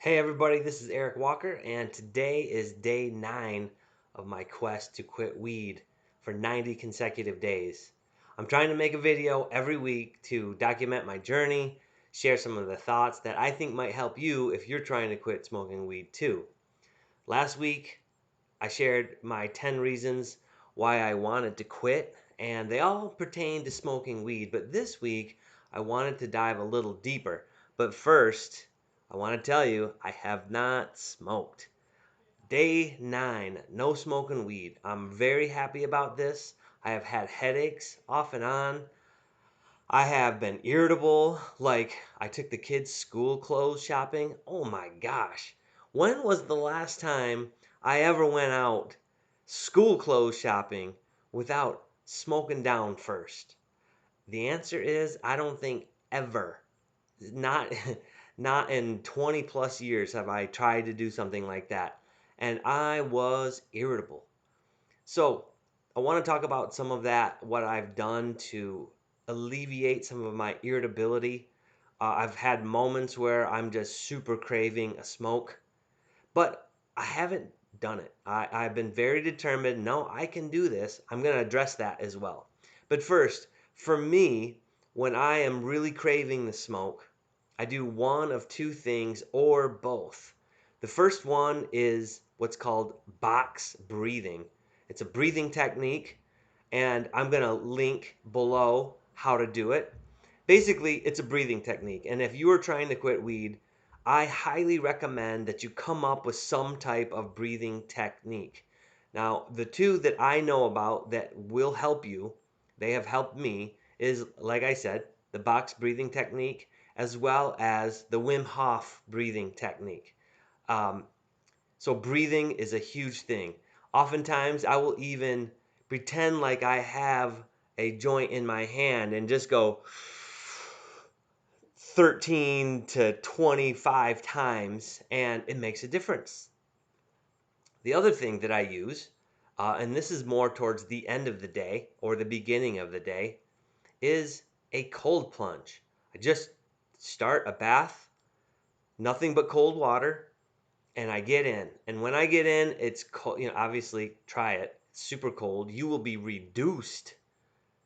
Hey everybody, this is Eric Walker, and today is day 9 of my quest to quit weed for 90 consecutive days. I'm trying to make a video every week to document my journey, share some of the thoughts that I think might help you if you're trying to quit smoking weed too. Last week, I shared my 10 reasons why I wanted to quit, and they all pertain to smoking weed. But this week, I wanted to dive a little deeper. But first, I want to tell you, I have not smoked. Day 9, no smoking weed. I'm very happy about this. I have had headaches off and on. I have been irritable, like I took the kids' school clothes shopping. Oh my gosh. When was the last time I ever went out school clothes shopping without smoking down first? The answer is I don't think ever. Not not in 20 plus years have I tried to do something like that. And I was irritable. So, I want to talk about some of that, what I've done to alleviate some of my irritability. I've had moments where I'm just super craving a smoke, but I haven't done it. I've been very determined. No, I can do this. I'm going to address that as well. But first, for me, when I am really craving the smoke, I do one of two things or both. The first one is what's called box breathing. It's a breathing technique, and I'm going to link below how to do it. Basically, it's a breathing technique, and if you are trying to quit weed, I highly recommend that you come up with some type of breathing technique. Now, the two that I know about that will help you, they have helped me, is like I said, the box breathing technique as well as the Wim Hof breathing technique. Um, so, breathing is a huge thing. Oftentimes, I will even pretend like I have a joint in my hand and just go 13 to 25 times, and it makes a difference. The other thing that I use, and this is more towards the end of the day or the beginning of the day, is a cold plunge. I just start a bath, nothing but cold water, and I get in. And when I get in, it's cold. Obviously, try it. It's super cold. You will be reduced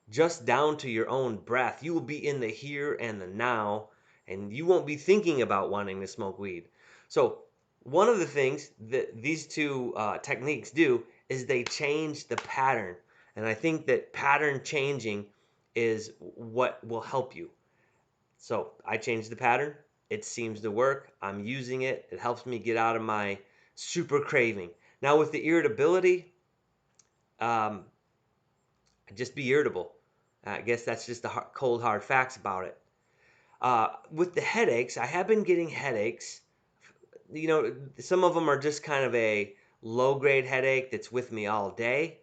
just down to your own breath. You will be in the here and the now, and you won't be thinking about wanting to smoke weed. So, one of the things that these two techniques do is they change the pattern. And I think that pattern changing is what will help you. So, I changed the pattern. It seems to work. I'm using it. It helps me get out of my super craving. Now, with the irritability, um, just be irritable. I guess that's just the cold hard facts about it. With the headaches, I have been getting headaches. Some of them are just kind of a low grade headache that's with me all day.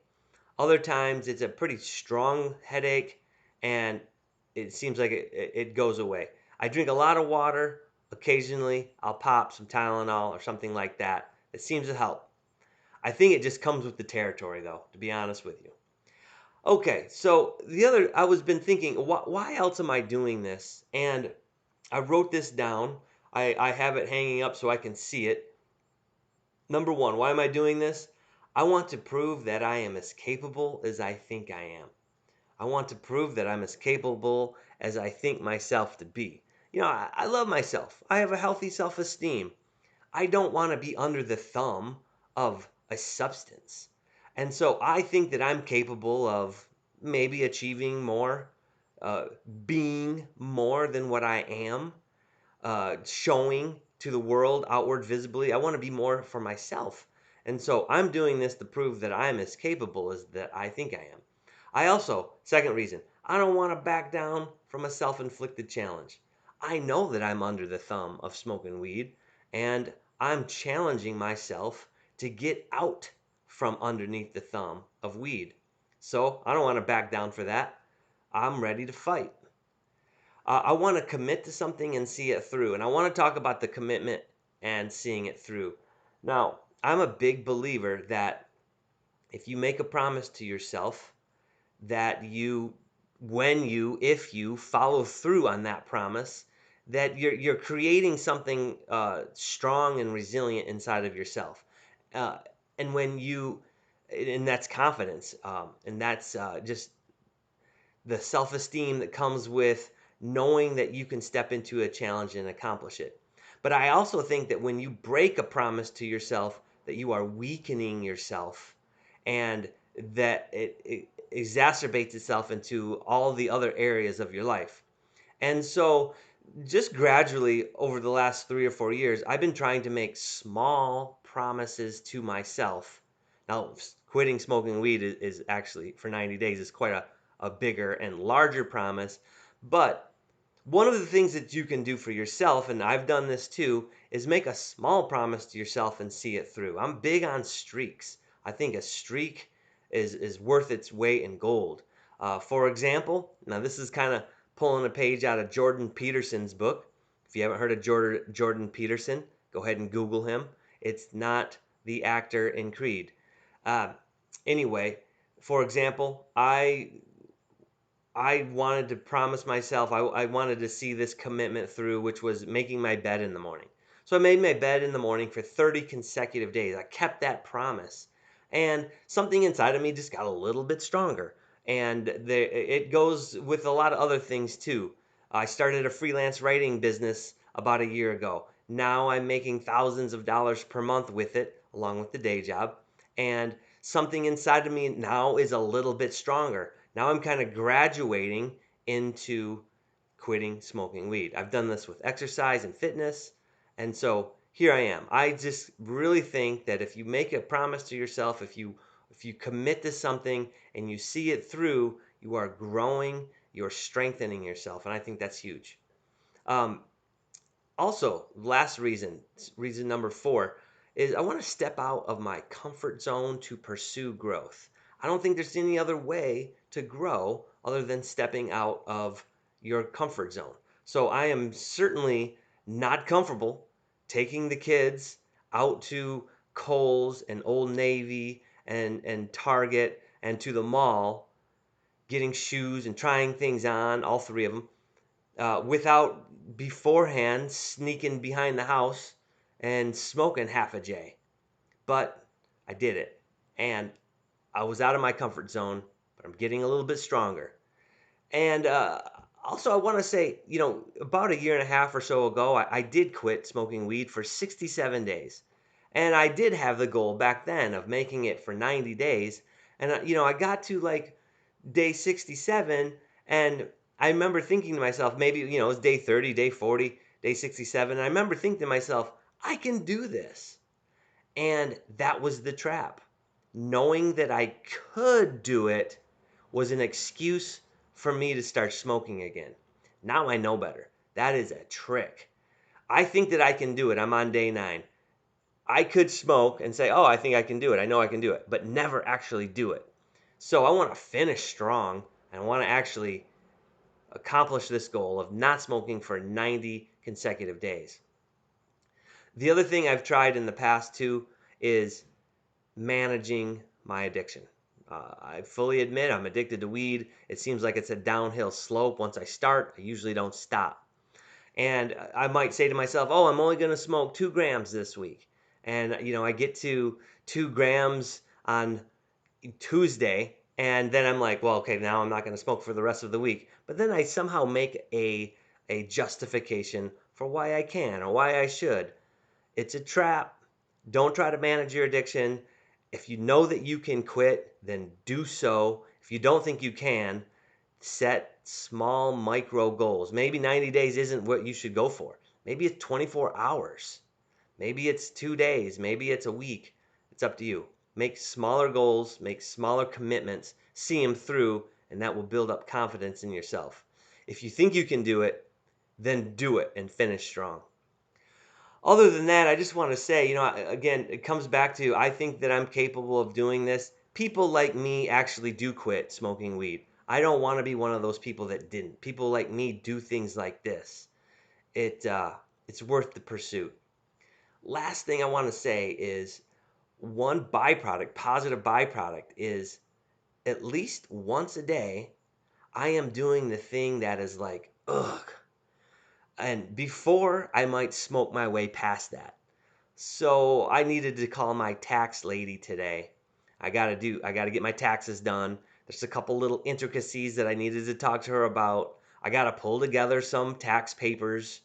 Other times it's a pretty strong headache and it seems like it goes away. I drink a lot of water. Occasionally, I'll pop some Tylenol or something like that. It seems to help. I think it just comes with the territory, though, to be honest with you. Okay, so I was been thinking, why else am I doing this? And I wrote this down. I have it hanging up so I can see it. Number one, why am I doing this? I want to prove that I am as capable as I think I am. I want to prove that I'm as capable as I think myself to be. I love myself. I have a healthy self esteem. I don't want to be under the thumb of a substance. And so I think that I'm capable of maybe achieving more, uh, being more than what I am, showing to the world outward visibly. I want to be more for myself. And so I'm doing this to prove that I'm as capable as that I think I am. I also, second reason, I don't want to back down from a self inflicted challenge. I know that I'm under the thumb of smoking weed, and I'm challenging myself to get out from underneath the thumb of weed. So I don't want to back down for that. I'm ready to fight. I want to commit to something and see it through. And I want to talk about the commitment and seeing it through. Now, I'm a big believer that if you make a promise to yourself, that if you follow through on that promise, that you're creating something strong and resilient inside of yourself. Uh, and when you, and that's confidence, and that's just the self-esteem that comes with knowing that you can step into a challenge and accomplish it. But I also think that when you break a promise to yourself, that you are weakening yourself, and that it exacerbates itself into all the other areas of your life. And so, just gradually over the last 3 or 4 years, I've been trying to make small promises to myself. Now, quitting smoking weed is actually for 90 days is quite a bigger and larger promise. But one of the things that you can do for yourself, and I've done this too, is make a small promise to yourself and see it through. I'm big on streaks. I think a streak is worth its weight in gold. For example, now this is kind of pulling a page out of Jordan Peterson's book. If you haven't heard of Jordan Peterson, go ahead and Google him. It's not the actor in Creed. Uh, anyway, for example, I wanted to promise myself, I wanted to see this commitment through, which was making my bed in the morning. So I made my bed in the morning for 30 consecutive days. I kept that promise. And something inside of me just got a little bit stronger. And it goes with a lot of other things too. I started a freelance writing business about a year ago. Now I'm making thousands of dollars per month with it, along with the day job. And something inside of me now is a little bit stronger. Now I'm kind of graduating into quitting smoking weed. I've done this with exercise and fitness. And so here I am. I just really think that if you make a promise to yourself, if you commit to something and you see it through, you are growing, you're strengthening yourself, and I think that's huge. Um, Also, last reason number 4, is I want to step out of my comfort zone to pursue growth. I don't think there's any other way to grow other than stepping out of your comfort zone. So I am certainly not comfortable taking the kids out to Kohl's and Old Navy and Target and to the mall, getting shoes and trying things on, all three of them, without beforehand sneaking behind the house and smoking half a J. But I did it. And I was out of my comfort zone, but I'm getting a little bit stronger. And also, I want to say, about a year and a half or so ago, I did quit smoking weed for 67 days. And I did have the goal back then of making it for 90 days. And, I got to like day 67, and I remember thinking to myself, maybe, it was day 30, day 40, day 67. And I remember thinking to myself, I can do this. And that was the trap. Knowing that I could do it was an excuse for me to start smoking again. Now I know better. That is a trick. I think that I can do it. I'm on day 9. I could smoke and say, oh, I think I can do it. I know I can do it, but never actually do it. So I want to finish strong, and I want to actually accomplish this goal of not smoking for 90 consecutive days. The other thing I've tried in the past too is managing my addiction. I fully admit I'm addicted to weed. It seems like it's a downhill slope. Once I start, I usually don't stop. And I might say to myself, oh, I'm only going to smoke 2 grams this week. And, I get to 2 grams on Tuesday, and then I'm like, well, okay, now I'm not going to smoke for the rest of the week. But then I somehow make a justification for why I can or why I should. It's a trap. Don't try to manage your addiction. If you know that you can quit, then do so. If you don't think you can, set small micro goals. Maybe 90 days isn't what you should go for. Maybe it's 24 hours. Maybe it's 2 days. Maybe it's a week. It's up to you. Make smaller goals, make smaller commitments, see them through, and that will build up confidence in yourself. If you think you can do it, then do it and finish strong. Other than that, I just want to say, again, it comes back to I think that I'm capable of doing this. People like me actually do quit smoking weed. I don't want to be one of those people that didn't. People like me do things like this. It's worth the pursuit. Last thing I want to say is one byproduct, positive byproduct, is at least once a day, I am doing the thing that is like, ugh, And before, I might smoke my way past that. So I needed to call my tax lady today. I gotta get my taxes done. There's a couple little intricacies that I needed to talk to her about. I gotta pull together some tax papers,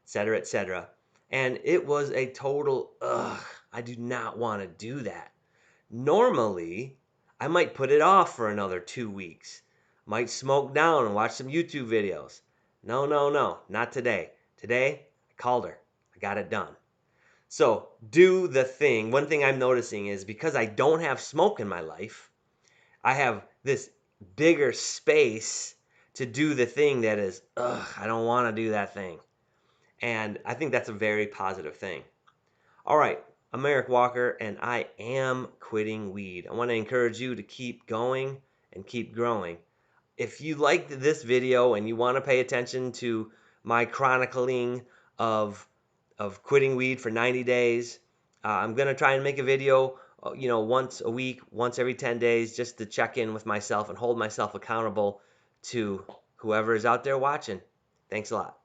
etc., etc. And it was a total ugh. I do not want to do that. Normally, I might put it off for another 2 weeks. Might smoke down and watch some YouTube videos. No, no, no, not today. Today, I called her. I got it done. So, do the thing. One thing I'm noticing is because I don't have smoke in my life, I have this bigger space to do the thing that is, ugh, I don't want to do that thing. And I think that's a very positive thing. All right, I'm Eric Walker, and I am quitting weed. I want to encourage you to keep going and keep growing. If you liked this video and you want to pay attention to my chronicling of quitting weed for 90 days, I'm going to try and make a video, once a week, once every 10 days, just to check in with myself and hold myself accountable to whoever is out there watching. Thanks a lot.